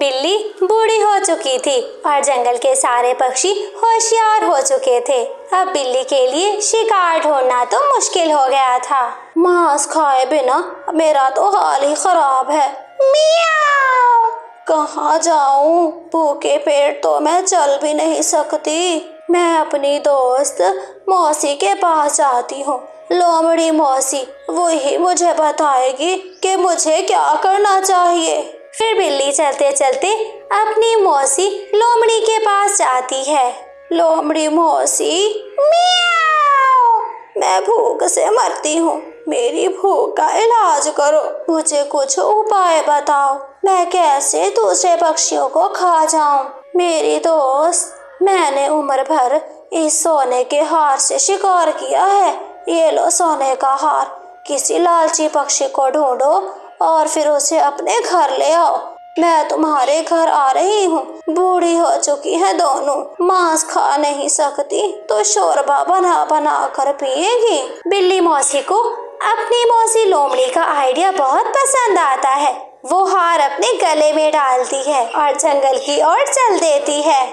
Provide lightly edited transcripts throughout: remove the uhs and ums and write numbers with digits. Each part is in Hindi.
बिल्ली बूढ़ी हो चुकी थी और जंगल के सारे पक्षी होशियार हो चुके थे। अब बिल्ली के लिए शिकार ढूंढना तो मुश्किल हो गया था। मांस खाए बिना मेरा तो हाल ही खराब है। मियाओ! कहाँ जाऊं? भूखे पेट तो मैं चल भी नहीं सकती। मैं अपनी दोस्त मौसी के पास जाती हूँ। लोमड़ी मौसी वही मुझे बताएगी कि मुझे क्या करना चाहिए। फिर बिल्ली चलते चलते अपनी मौसी लोमड़ी के पास जाती है। लोमड़ी मौसी, मियाओ! मैं भूख से मरती हूँ, मेरी भूख का इलाज करो। मुझे कुछ उपाय बताओ, मैं कैसे दूसरे पक्षियों को खा जाऊं। मेरी दोस्त, मैंने उम्र भर इस सोने के हार से शिकार किया है। ये लो सोने का हार। किसी लालची पक्षी को ढूंढो और फिर उसे अपने घर ले आओ। मैं तुम्हारे घर आ रही हूँ। बूढ़ी हो चुकी है दोनों, मांस खा नहीं सकती तो शोरबा बना बना कर पिएगी। बिल्ली मौसी को अपनी मौसी लोमड़ी का आइडिया बहुत पसंद आता है। वो हार अपने गले में डालती है और जंगल की ओर चल देती है।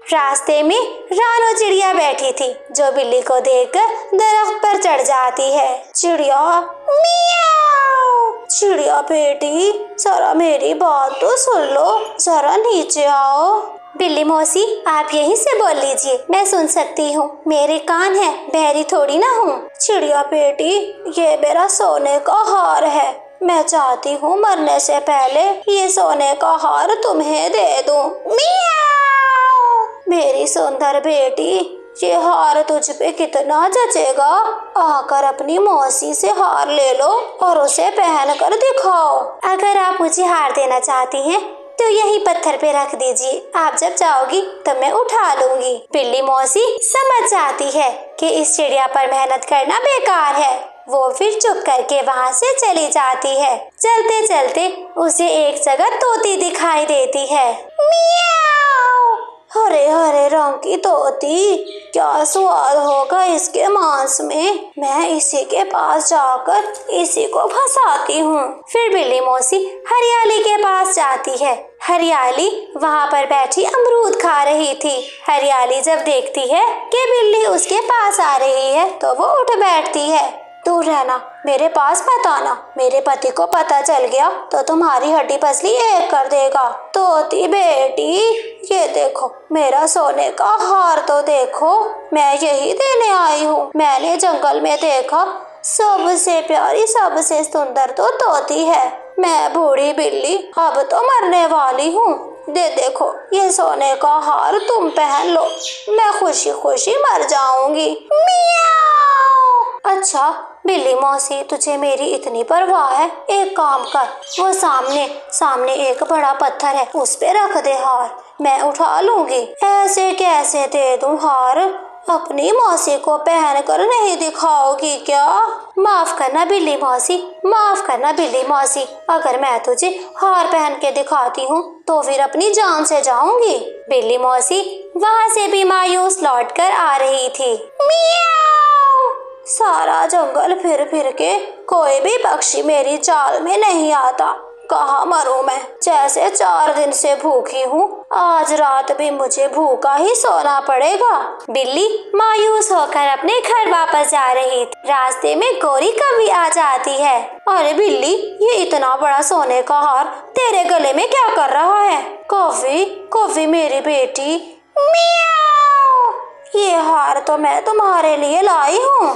रास्ते में रानो चिड़िया बैठी थी, जो बिल्ली को देखकर दरख्त पर चढ़ जाती है। चिड़िया, मियाओ! चिड़िया बेटी, जरा मेरी बात तो सुन लो, जरा नीचे आओ। बिल्ली मौसी, आप यहीं से बोल लीजिए, मैं सुन सकती हूँ, मेरे कान हैं, बहरी थोड़ी ना हूँ। चिड़िया बेटी, ये मेरा सोने का हार है। मैं चाहती हूँ मरने से पहले ये सोने का हार तुम्हें दे दूं। मियाओ! मेरी सुंदर बेटी, ये हार तुझ पे कितना जचेगा। आकर अपनी मौसी से हार ले लो और उसे पहन कर दिखाओ। अगर आप मुझे हार देना चाहती हैं तो यही पत्थर पे रख दीजिए। आप जब जाओगी तब मैं उठा लूंगी। बिल्ली मौसी समझ जाती है कि इस चिड़िया पर मेहनत करना बेकार है। वो फिर चुप करके वहाँ से चली जाती है। चलते चलते उसे एक जगह तोती दिखाई देती है। मियाओ! हरे हरे रंग की तोती, क्या स्वाद होगा इसके मांस में। मैं इसी के पास जाकर इसी को फंसाती हूँ। फिर बिल्ली मौसी हरियाली के पास जाती है। हरियाली वहाँ पर बैठी अमरूद खा रही थी। हरियाली जब देखती है कि बिल्ली उसके पास आ रही है तो वो उठ बैठती है। दूर रहना, मेरे पास मत आना, मेरे पति को पता चल गया तो तुम्हारी हड्डी पसली एक कर देगा। तोती बेटी, ये देखो मेरा सोने का हार तो देखो, मैं यही देने आई हूँ। मैंने जंगल में देखा सबसे प्यारी सबसे सुंदर तो तोती है। मैं बूढ़ी बिल्ली अब तो मरने वाली हूँ। देखो ये सोने का हार तुम पहन लो, मैं खुशी खुशी मर जाऊंगी। अच्छा बिल्ली मौसी, तुझे मेरी इतनी परवाह है, एक काम कर, वो सामने एक बड़ा पत्थर है, उस पे रख दे हार, मैं उठा लूंगी। ऐसे कैसे दे दूं हार? अपनी मौसी को पहन कर नहीं दिखाओगी क्या? माफ करना बिल्ली मौसी, माफ करना बिल्ली मौसी, अगर मैं तुझे हार पहन के दिखाती हूँ तो फिर अपनी जान से जाऊंगी। बिल्ली मौसी वहाँ से भी मायूस लौट कर आ रही थी। सारा जंगल फिर फिर के कोई भी पक्षी मेरी चाल में नहीं आता। कहाँ मरूं मैं? जैसे 4 दिन से भूखी हूँ, आज रात भी मुझे भूखा ही सोना पड़ेगा। बिल्ली मायूस होकर अपने घर वापस जा रही थी। रास्ते में गोरी कौवी आ जाती है। अरे बिल्ली, ये इतना बड़ा सोने का हार तेरे गले में क्या कर रहा है? कौवी, कौवी मेरी बेटी, मियाओ! ये हार तो मैं तुम्हारे लिए लाई हूँ।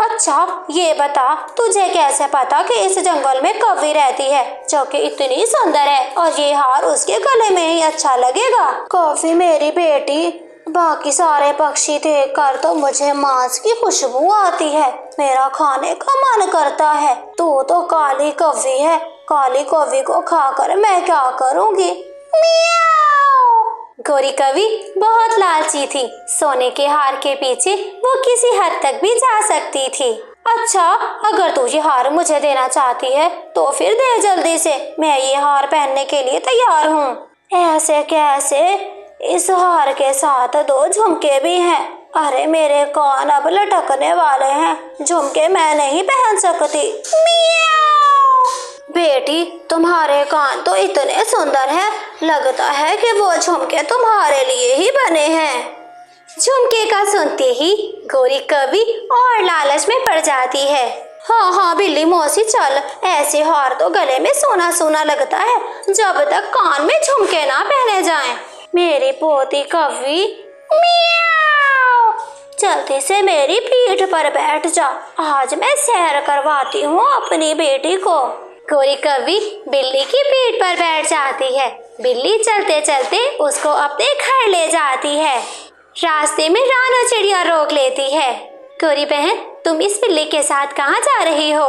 अच्छा ये बता, तुझे कैसे पता कि इस जंगल में कौवी रहती है जो कि इतनी सुंदर है और ये हार उसके गले में ही अच्छा लगेगा? कौवी मेरी बेटी, बाकी सारे पक्षी देखकर तो मुझे मांस की खुशबू आती है, मेरा खाने का मन करता है। तू तो काली कौवी है, काली कौवी को खाकर मैं क्या करूँगी? गोरी कौवी बहुत लालची थी। सोने के हार के पीछे वो किसी हद तक भी जा सकती थी। अच्छा, अगर तू ये हार मुझे देना चाहती है तो फिर दे जल्दी से, मैं ये हार पहनने के लिए तैयार हूँ। ऐसे कैसे? इस हार के साथ 2 झुमके भी हैं। अरे मेरे कान अब लटकने वाले हैं, झुमके मैं नहीं पहन सकती। बेटी, तुम्हारे कान तो इतने सुंदर हैं, लगता है कि वो झुमके तुम्हारे लिए ही बने हैं। झुमके का सुनते ही गौरी कवि और लालच में पड़ जाती है। हाँ हाँ बिल्ली मौसी, चल, ऐसे हार तो गले में सोना सोना लगता है जब तक कान में झुमके ना पहने जाएं। मेरी पोती कवि, मियाओ, जल्दी से मेरी पीठ पर बैठ जा, आज मैं सैर करवाती हूँ अपनी बेटी को। गौरी कवि बिल्ली की पीठ पर बैठ जाती है। बिल्ली चलते चलते उसको अपने घर ले जाती है। रास्ते में रानो चिड़िया रोक लेती है। गौरी बहन, तुम इस बिल्ली के साथ कहाँ जा रही हो?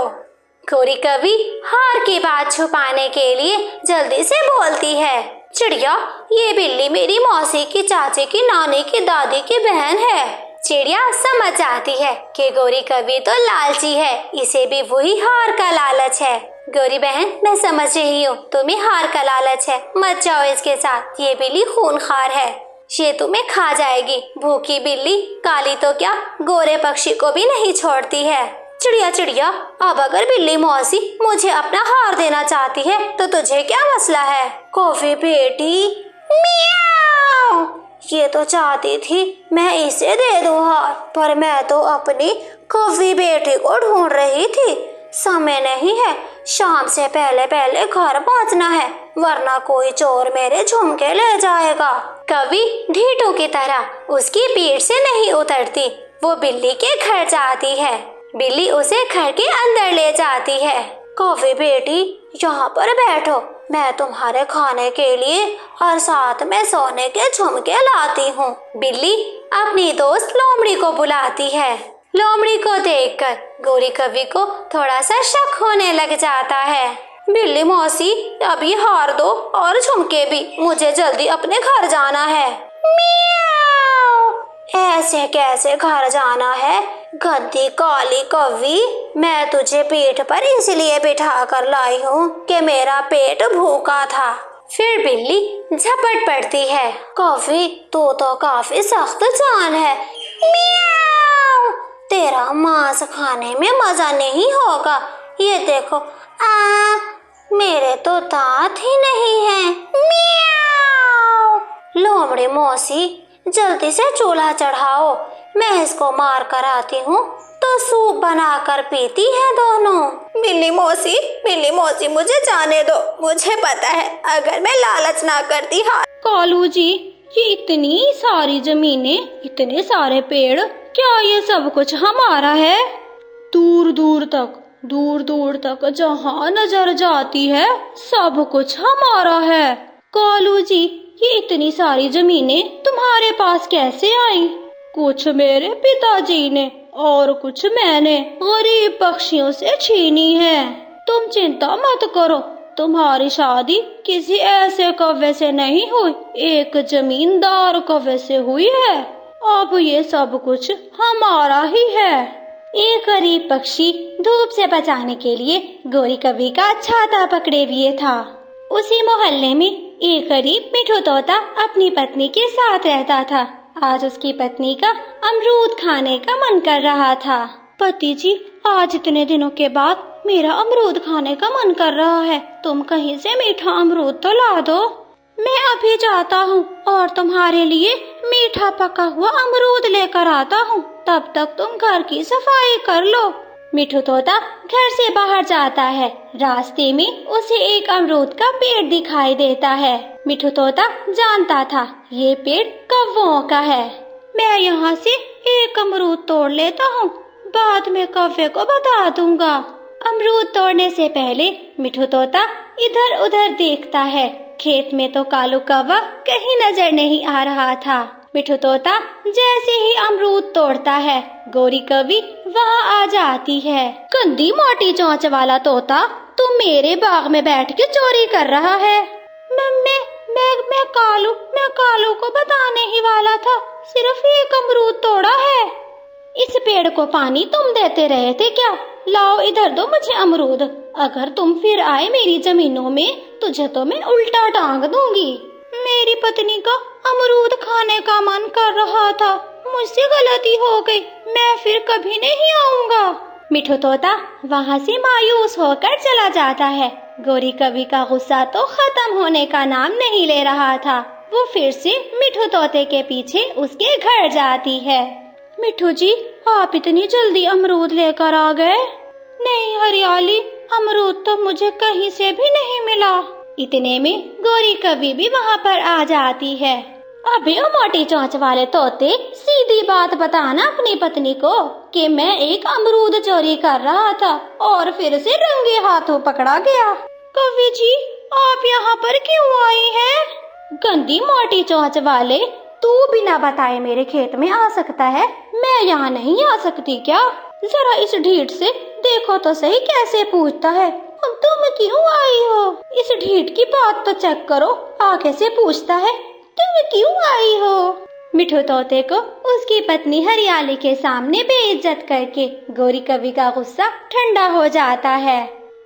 गौरी कवि हार की बात छुपाने के लिए जल्दी से बोलती है। चिड़िया, ये बिल्ली मेरी मौसी की, चाची की, नानी की, दादी की बहन है। चिड़िया समझ जाती है कि गौरी कवि तो लालची है, इसे भी वही हार का लालच है। गौरी बहन, मैं समझ रही हूँ तुम्हें हार का लालच है, मत जाओ इसके साथ, ये बिल्ली खूनखार है, ये तुम्हें खा जाएगी। भूखी बिल्ली काली तो क्या, गोरे पक्षी को भी नहीं छोड़ती है। चिड़िया चिड़िया, अब अगर बिल्ली मौसी मुझे अपना हार देना चाहती है तो तुझे क्या मसला है? कॉफी बेटी, मियाओ, ये तो चाहती थी मैं इसे दे दूं हार, पर मैं तो अपनी कॉफी बेटी को ढूंढ रही थी। समय नहीं है, शाम से पहले पहले घर पहुंचना है, वरना कोई चोर मेरे झुमके ले जाएगा। कवि ढीठों की तरह उसकी पीठ से नहीं उतरती। वो बिल्ली के घर जाती है। बिल्ली उसे घर के अंदर ले जाती है। कॉफी बेटी, यहाँ पर बैठो, मैं तुम्हारे खाने के लिए और साथ में सोने के झुमके लाती हूँ। बिल्ली अपनी दोस्त लोमड़ी को बुलाती है। लोमड़ी को देखकर गौरी कवि को थोड़ा सा शक होने लग जाता है। बिल्ली मौसी, अभी हार दो और झुमके भी, मुझे जल्दी अपने घर जाना है। मियाओ, ऐसे कैसे घर जाना है? गंदी काली कवि, मैं तुझे पीठ पर इसलिए बिठा कर लाई हूँ कि मेरा पेट भूखा था। फिर बिल्ली झपट पड़ती है। कवि, तू तो काफी सख्त जान है। मियाओ, तेरा मांस खाने में मजा नहीं होगा। ये देखो, मेरे तो दांत ही नहीं है। मियाओ। लोमड़ी मौसी, जल्दी से चूल्हा चढ़ाओ, मैं इसको मार कर आती हूँ तो सूप बनाकर पीती है दोनों। बिल्ली मौसी, मुझे जाने दो, मुझे पता है अगर मैं लालच ना करती। हाँ कालू जी, ये इतनी सारी जमीनें, इतने सारे पेड़, क्या ये सब कुछ हमारा है? दूर दूर तक जहाँ नजर जाती है सब कुछ हमारा है। कालू जी, ये इतनी सारी जमीनें तुम्हारे पास कैसे आई? कुछ मेरे पिताजी ने और कुछ मैंने गरीब पक्षियों से छीनी है। तुम चिंता मत करो, तुम्हारी शादी किसी ऐसे कौवे से नहीं हुई, एक जमींदार कौवे से हुई है। अब ये सब कुछ हमारा ही है। एक गरीब पक्षी धूप से बचाने के लिए गौरी कवि का छाता पकड़े हुए था। उसी मोहल्ले में एक गरीब मिठू तोता अपनी पत्नी के साथ रहता था। आज उसकी पत्नी का अमरूद खाने का मन कर रहा था। पति जी, आज इतने दिनों के बाद मेरा अमरूद खाने का मन कर रहा है, तुम कहीं से मीठा अमरूद तो ला दो। मैं अभी जाता हूँ और तुम्हारे लिए मीठा पका हुआ अमरूद लेकर आता हूँ, तब तक तुम घर की सफाई कर लो। मिठू तोता घर से बाहर जाता है। रास्ते में उसे एक अमरूद का पेड़ दिखाई देता है। मिठू तोता जानता था ये पेड़ कौवों का है। मैं यहाँ से एक अमरूद तोड़ लेता हूँ, बाद में कौवे को बता दूंगा। अमरूद तोड़ने से पहले मिठू तोता इधर उधर देखता है। खेत में तो कालू कौवा कहीं नजर नहीं आ रहा था। मिठू तोता जैसे ही अमरूद तोड़ता है, गौरी कवि वहाँ आ जाती है। गंदी मोटी चोंच वाला तोता, तू मेरे बाग में बैठ के चोरी कर रहा है। मैं कालू को बताने ही वाला था, सिर्फ एक अमरूद तोड़ा है। इस पेड़ को पानी तुम देते रहे थे क्या? लाओ इधर दो मुझे अमरूद, अगर तुम फिर आए मेरी जमीनों में तुझे तो मैं उल्टा टांग दूंगी। मेरी पत्नी का अमरूद खाने का मन कर रहा था, मुझसे गलती हो गई, मैं फिर कभी नहीं आऊंगा। मिठू तोता वहाँ से मायूस होकर चला जाता है। गौरी कवि का गुस्सा तो खत्म होने का नाम नहीं ले रहा था। वो फिर से मिठू तोते के पीछे उसके घर जाती है। मिठू जी, आप इतनी जल्दी अमरूद लेकर आ गए? नहीं हरियाली, अमरूद तो मुझे कहीं से भी नहीं मिला। इतने में गौरी कवि भी वहाँ पर आ जाती है। अबे ओ मोटी चोंच वाले तोते, सीधी बात बताना अपनी पत्नी को कि मैं एक अमरूद चोरी कर रहा था और फिर से रंगे हाथों पकड़ा गया। कवि जी, आप यहाँ पर क्यों आई हैं? गंदी मोटी चोंच वाले, तू बिना बताए मेरे खेत में आ सकता है, मैं यहाँ नहीं आ सकती क्या? जरा इस ढीठ से देखो तो सही कैसे पूछता है। अब तुम क्यों आई हो? इस ढीठ की बात तो चेक करो, आगे से पूछता है तुम क्यों आई हो? मिठू तोते को उसकी पत्नी हरियाली के सामने बेइज्जत करके गौरी कवि का गुस्सा ठंडा हो जाता है।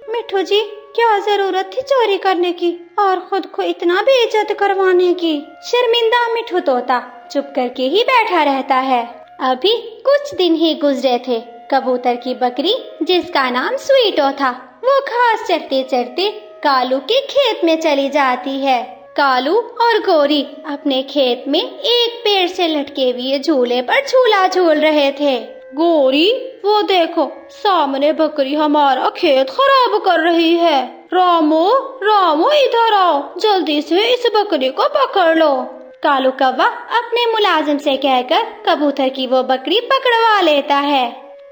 मिठू जी, क्या जरूरत थी चोरी करने की और खुद को इतना बेइज्जत करवाने की? शर्मिंदा मिठू तोता चुप करके ही बैठा रहता है। अभी कुछ दिन ही गुजरे थे। कबूतर की बकरी, जिसका नाम स्वीटो था, वो घास चरते चरते कालू के खेत में चली जाती है। कालू और गौरी अपने खेत में एक पेड़ से लटके हुए झूले पर झूला झूल रहे थे। गौरी, वो देखो सामने बकरी हमारा खेत खराब कर रही है। रामो रामो, इधर आओ, जल्दी से इस बकरी को पकड़ लो। कालू कौवा अपने मुलाजिम से कहकर कबूतर की वो बकरी पकड़वा लेता है।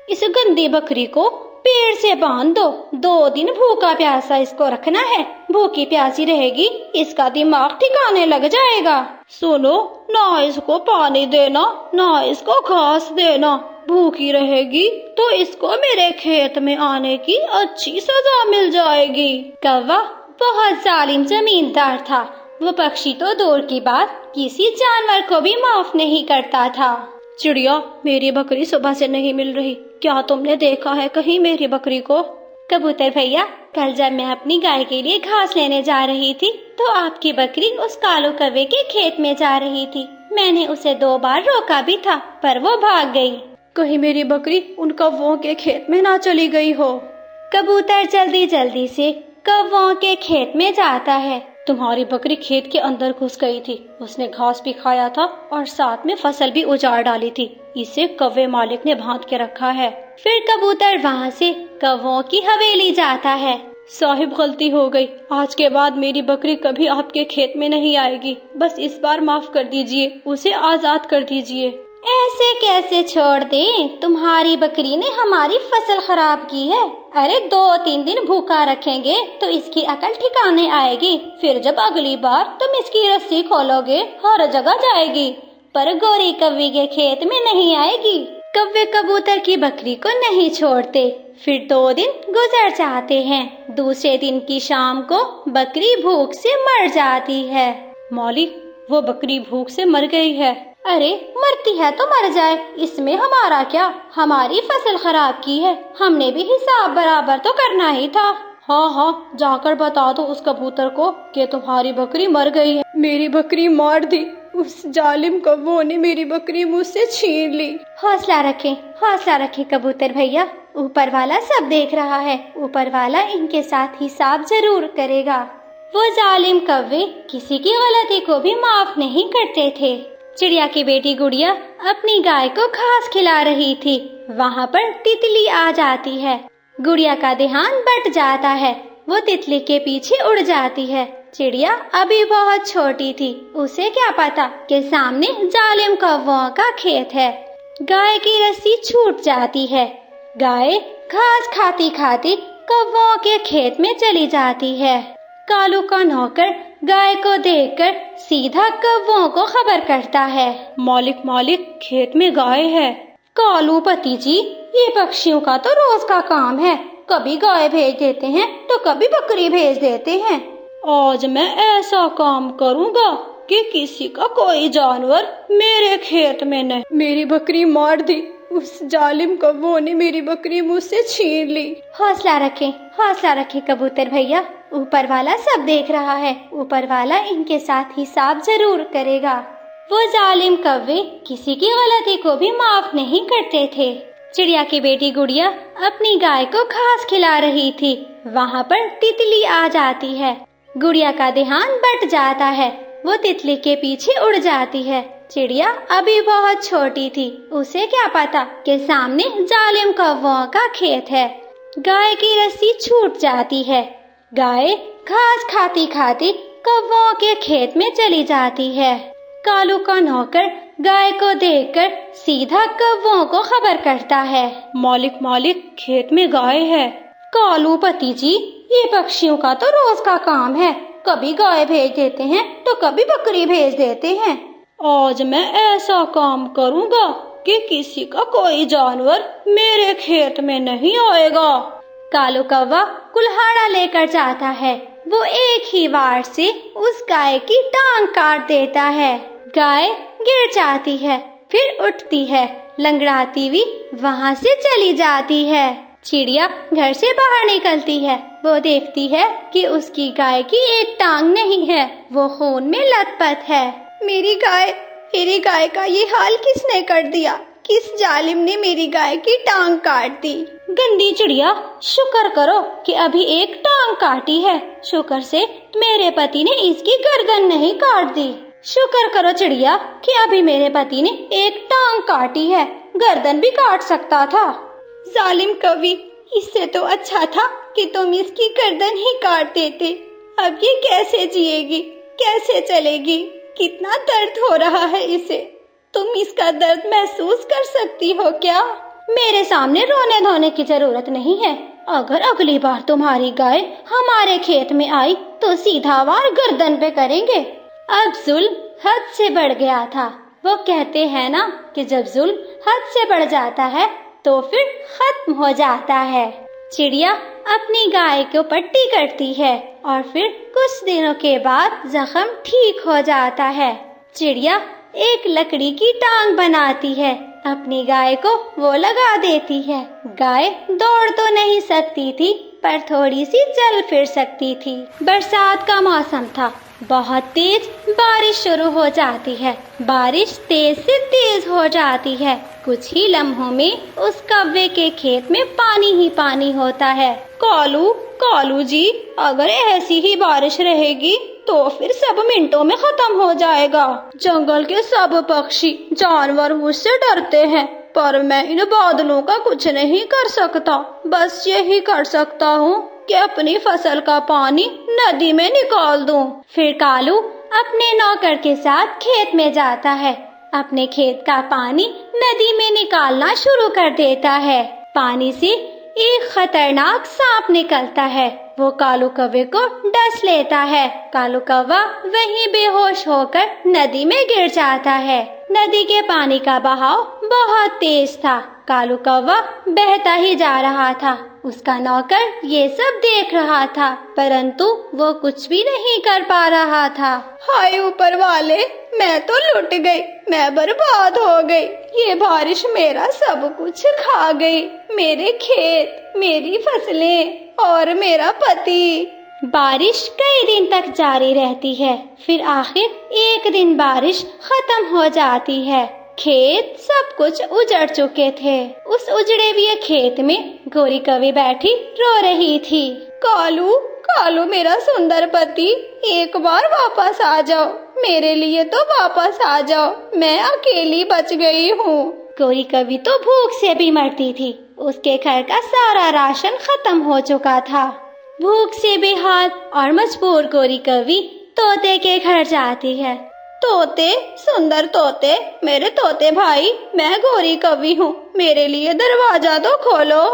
इस गंदी बकरी को पेड़ से बांध दो, 2 दिन भूखा प्यासा इसको रखना है। भूखी प्यासी रहेगी, इसका दिमाग ठिकाने लग जाएगा। सुनो, ना इसको पानी देना, ना इसको घास देना। भूखी रहेगी तो इसको मेरे खेत में आने की अच्छी सजा मिल जाएगी। कौवा बहुत जालिम जमींदार था। वो पक्षी तो दूर की बात, किसी जानवर को भी माफ नहीं करता था। चिड़िया, मेरी बकरी सुबह से नहीं मिल रही, क्या तुमने देखा है कहीं मेरी बकरी को? कबूतर भैया, कल जब मैं अपनी गाय के लिए घास लेने जा रही थी तो आपकी बकरी उस कालू कौवे के खेत में जा रही थी। मैंने उसे 2 बार रोका भी था, पर वो भाग गई। कहीं मेरी बकरी उन कौवों के खेत में ना चली गई हो। कबूतर जल्दी जल्दी से कौवों के खेत में जाता है। तुम्हारी बकरी खेत के अंदर घुस गई थी, उसने घास भी खाया था और साथ में फसल भी उजाड़ डाली थी। इसे कौवे मालिक ने बांध के रखा है। फिर कबूतर वहाँ से कौवों की हवेली जाता है। साहिब, गलती हो गई, आज के बाद मेरी बकरी कभी आपके खेत में नहीं आएगी। बस इस बार माफ कर दीजिए, उसे आजाद कर दीजिए। ऐसे कैसे छोड़ दें? तुम्हारी बकरी ने हमारी फसल खराब की है। अरे 2-3 दिन भूखा रखेंगे तो इसकी अकल ठिकाने आएगी। फिर जब अगली बार तुम इसकी रस्सी खोलोगे हर जगह जाएगी, पर गौरी कौवे के खेत में नहीं आएगी। कौवे कबूतर की बकरी को नहीं छोड़ते। फिर 2 दिन गुजर जाते हैं। दूसरे दिन की शाम को बकरी भूख से मर जाती है। मालिक, वो बकरी भूख से मर गई है। अरे मरती है तो मर जाए, इसमें हमारा क्या? हमारी फसल खराब की है, हमने भी हिसाब बराबर तो करना ही था। हाँ, जाकर बता दो उस कबूतर को कि तुम्हारी बकरी मर गई है। मेरी बकरी मार दी, उस जालिम कौवों ने मेरी बकरी मुझसे छीन ली। हौसला रखें कबूतर भैया, ऊपर वाला सब देख रहा है। ऊपर वाला इनके साथ हिसाब जरूर करेगा। वो जालिम कौवे किसी की गलती को भी माफ नहीं करते थे। चिड़िया की बेटी गुड़िया अपनी गाय को घास खिला रही थी। वहाँ पर तितली आ जाती है। गुड़िया का ध्यान बट जाता है। वो तितली के पीछे उड़ जाती है। चिड़िया अभी बहुत छोटी थी, उसे क्या पता कि सामने जालिम कौवों का खेत है। गाय की रस्सी छूट जाती है। गाय घास खाती खाती कौवों के खेत में चली जाती है। कालू का नौकर गाय को देखकर सीधा कौवों को खबर करता है। मालिक, खेत में गाय है। कालू पति जी, ये पक्षियों का तो रोज का काम है, कभी गाय भेज देते हैं तो कभी बकरी भेज देते हैं। आज मैं ऐसा काम करूँगा कि किसी का कोई जानवर मेरे खेत में नहीं। मेरी बकरी मार दी, उस जालिम कौवों ने मेरी बकरी मुझसे छीन ली। हौसला रखें कबूतर भैया, ऊपर वाला सब देख रहा है। ऊपर वाला इनके साथ हिसाब जरूर करेगा। वो जालिम कौवे किसी की गलती को भी माफ नहीं करते थे। चिड़िया की बेटी गुड़िया अपनी गाय को घास खिला रही थी। वहाँ पर तितली आ जाती है। गुड़िया का ध्यान बट जाता है। वो तितली के पीछे उड़ जाती है। चिड़िया अभी बहुत छोटी थी, उसे क्या पता कि सामने जालिम कौवों का खेत है। गाय की रस्सी छूट जाती है। गाय घास खाती खाती कौवों के खेत में चली जाती है। कालू का नौकर गाय को देखकर सीधा कौवों को खबर करता है। मालिक मालिक, खेत में गाय है। कालू पति जी, ये पक्षियों का तो रोज का काम है, कभी गाय भेज देते हैं तो कभी बकरी भेज देते हैं। आज मैं ऐसा काम करूँगा कि किसी का कोई जानवर मेरे खेत में नहीं आएगा। कालू कौवा कुल्हाड़ा लेकर जाता है। वो एक ही वार से उस गाय की टांग काट देता है। गाय गिर जाती है, फिर उठती है, लंगड़ाती हुई वहाँ से चली जाती है। चिड़िया घर से बाहर निकलती है। वो देखती है कि उसकी गाय की एक टांग नहीं है, वो खून में लथपथ है। मेरी गाय का ये हाल किसने कर दिया? किस जालिम ने मेरी गाय की टांग काट दी? गंदी चिड़िया, शुक्र करो कि अभी एक टांग काटी है। शुक्र से मेरे पति ने इसकी गर्दन नहीं काट दी। शुक्र करो चिड़िया कि अभी मेरे पति ने एक टांग काटी है, गर्दन भी काट सकता था। जालिम कवि, इससे तो अच्छा था कि तुम इसकी गर्दन ही काट देते। अब ये कैसे जिएगी, कैसे चलेगी? कितना दर्द हो रहा है इसे। तुम इसका दर्द महसूस कर सकती हो क्या? मेरे सामने रोने धोने की जरूरत नहीं है। अगर अगली बार तुम्हारी गाय हमारे खेत में आई तो सीधा वार गर्दन पे करेंगे। अब जुल्म हद से बढ़ गया था। वो कहते हैं ना कि जब जुल्म हद से बढ़ जाता है तो फिर खत्म हो जाता है। चिड़िया अपनी गाय को पट्टी करती है और फिर कुछ दिनों के बाद जख्म ठीक हो जाता है। चिड़िया एक लकड़ी की टांग बनाती है, अपनी गाय को वो लगा देती है। गाय दौड़ तो नहीं सकती थी, पर थोड़ी सी चल फिर सकती थी। बरसात का मौसम था, बहुत तेज बारिश शुरू हो जाती है। बारिश तेज से तेज हो जाती है। कुछ ही लम्हों में उस कौवे के खेत में पानी ही पानी होता है। कालू जी, अगर ऐसी ही बारिश रहेगी तो फिर सब मिनटों में खत्म हो जाएगा। जंगल के सब पक्षी जानवर मुझसे डरते हैं, पर मैं इन बादलों का कुछ नहीं कर सकता। बस यही कर सकता हूँ कि अपनी फसल का पानी नदी में निकाल दूं। फिर कालू अपने नौकर के साथ खेत में जाता है। अपने खेत का पानी नदी में निकालना शुरू कर देता है। पानी से एक खतरनाक सांप निकलता है। वो कालू कौवे को डस लेता है। कालू कौवा वहीं बेहोश होकर नदी में गिर जाता है। नदी के पानी का बहाव बहुत तेज था। कालू कौवा बहता ही जा रहा था। उसका नौकर ये सब देख रहा था, परंतु वो कुछ भी नहीं कर पा रहा था। हाय ऊपर वाले, मैं तो लुट गई, मैं बर्बाद हो गई। ये बारिश मेरा सब कुछ खा गई, मेरे खेत, मेरी फसलें और मेरा पति। बारिश कई दिन तक जारी रहती है। फिर आखिर एक दिन बारिश खत्म हो जाती है। खेत सब कुछ उजड़ चुके थे। उस उजड़े हुए खेत में गोरी कौवी बैठी रो रही थी। कालू मेरा सुंदर पति, एक बार वापस आ जाओ, मेरे लिए तो वापस आ जाओ, मैं अकेली बच गई हूँ। गोरी कौवी तो भूख से भी मरती थी। उसके घर का सारा राशन खत्म हो चुका था। भूख से बेहाल और मजबूर गोरी कौवी तोते के घर जाती है। तोते, सुंदर तोते, मेरे तोते भाई, मैं गोरी कौवी हूँ, मेरे लिए दरवाजा तो खोलो।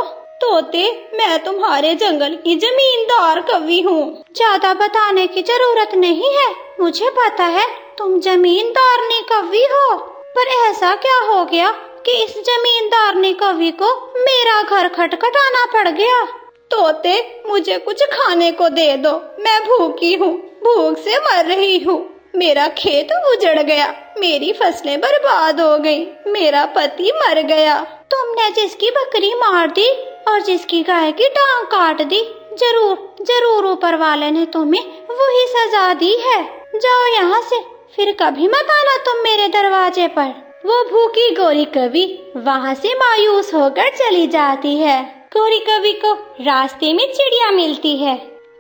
तोते, मैं तुम्हारे जंगल की जमींदार कौवी हूँ। ज्यादा बताने की जरूरत नहीं है, मुझे पता है तुम जमींदारनी कौवी हो। पर ऐसा क्या हो गया कि इस जमींदारनी कौवी को मेरा घर खटखटाना पड़ गया? तोते, मुझे कुछ खाने को दे दो, मैं भूखी हूँ, भूख से मर रही हूँ। मेरा खेत उजड़ गया, मेरी फसलें बर्बाद हो गई, मेरा पति मर गया। तुमने जिसकी बकरी मार दी और जिसकी गाय की टांग काट दी, जरूर ऊपर वाले ने तुम्हें वही सजा दी है। जाओ यहाँ से, फिर कभी मत आना तुम मेरे दरवाजे पर। वो भूखी गोरी कवि वहाँ से मायूस होकर चली जाती है। गोरी कवि को रास्ते में चिड़िया मिलती है।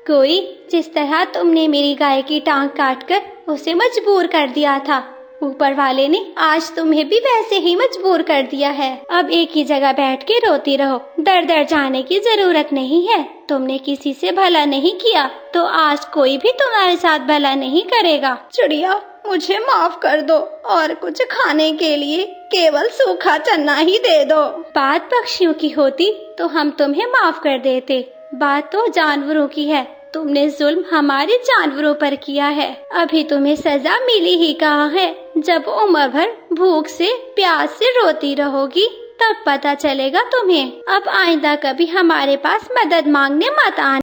गोरी, जिस तरह तुमने मेरी गाय की टांग काटकर उसे मजबूर कर दिया था, ऊपर वाले ने आज तुम्हें भी वैसे ही मजबूर कर दिया है। अब एक ही जगह बैठ के रोती रहो, दर दर जाने की जरूरत नहीं है। तुमने किसी से भला नहीं किया तो आज कोई भी तुम्हारे साथ भला नहीं करेगा। चिड़िया, मुझे माफ कर दो और कुछ खाने के लिए केवल सूखा चना ही दे दो। बात पक्षियों की होती तो हम तुम्हें माफ कर देते, बात तो जानवरों की है। तुमने जुल्म हमारे जानवरों पर किया है। अभी तुम्हें सजा मिली ही कहाँ है। जब उम्र भर भूख से प्यास से रोती रहोगी तब पता चलेगा तुम्हें। अब आइंदा कभी हमारे पास मदद मांगने मत आना।